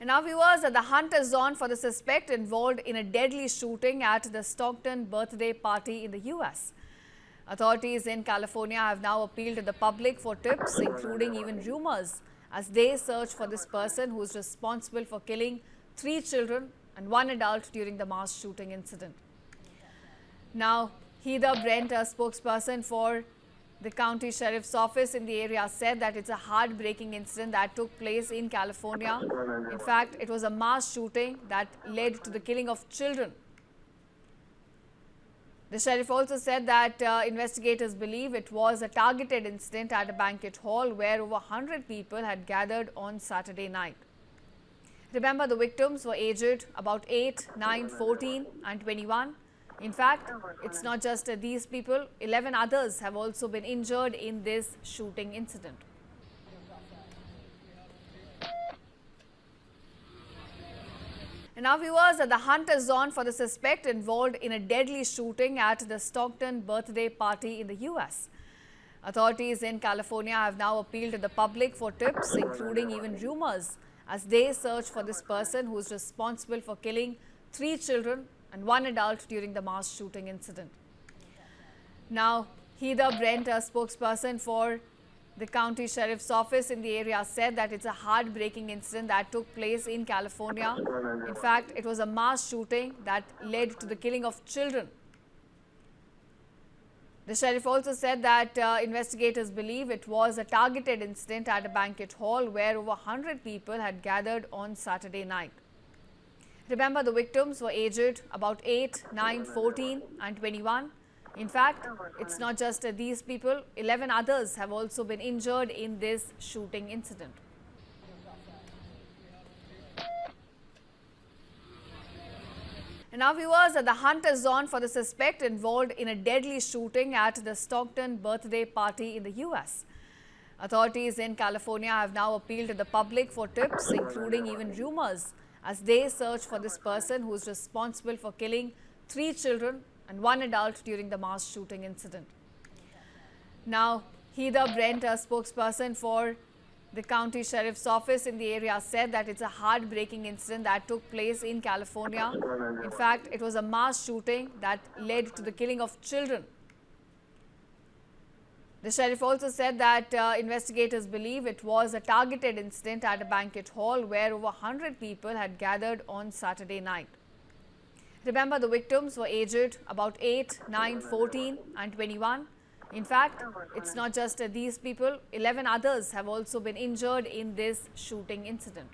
Now, viewers, the hunt is on for the suspect involved in a deadly shooting at the Stockton birthday party in the U.S. Authorities in California have now appealed to the public for tips, including even rumors, as they search for this person who is responsible for killing 3 children and 1 adult during the mass shooting incident. Now, Heather Brent, a spokesperson for the county sheriff's office in the area, said that it's a heartbreaking incident that took place in California. In fact, it was a mass shooting that led to the killing of children. The sheriff also said that investigators believe it was a targeted incident at a banquet hall where over 100 people had gathered on Saturday night. Remember, the victims were aged about 8, 9, 14 and 21. In fact, it's not just these people. 11 others have also been injured in this shooting incident. And now, viewers, the hunt is on for the suspect involved in a deadly shooting at the Stockton birthday party in the U.S. Authorities in California have now appealed to the public for tips, including even rumors, as they search for this person who is responsible for killing 3 children and 1 adult during the mass shooting incident. Now, Heather Brent, a spokesperson for the county sheriff's office in the area, said that it's a heartbreaking incident that took place in California. In fact, it was a mass shooting that led to the killing of children. The sheriff also said that investigators believe it was a targeted incident at a banquet hall where over 100 people had gathered on Saturday night. Remember, the victims were aged about 8, 9, 14 and 21. In fact, it's not just these people. 11 others have also been injured in this shooting incident. And now, viewers, the hunt is on for the suspect involved in a deadly shooting at the Stockton birthday party in the U.S. Authorities in California have now appealed to the public for tips, including even rumors, as they search for this person who is responsible for killing 3 children and 1 adult during the mass shooting incident. Now, Heather Brent, a spokesperson for the county sheriff's office in the area, said that it's a heartbreaking incident that took place in California. In fact, it was a mass shooting that led to the killing of children. The sheriff also said that investigators believe it was a targeted incident at a banquet hall where over 100 people had gathered on Saturday night. Remember, the victims were aged about 8, 9, 14 and 21. In fact, it's not just these people. 11 others have also been injured in this shooting incident.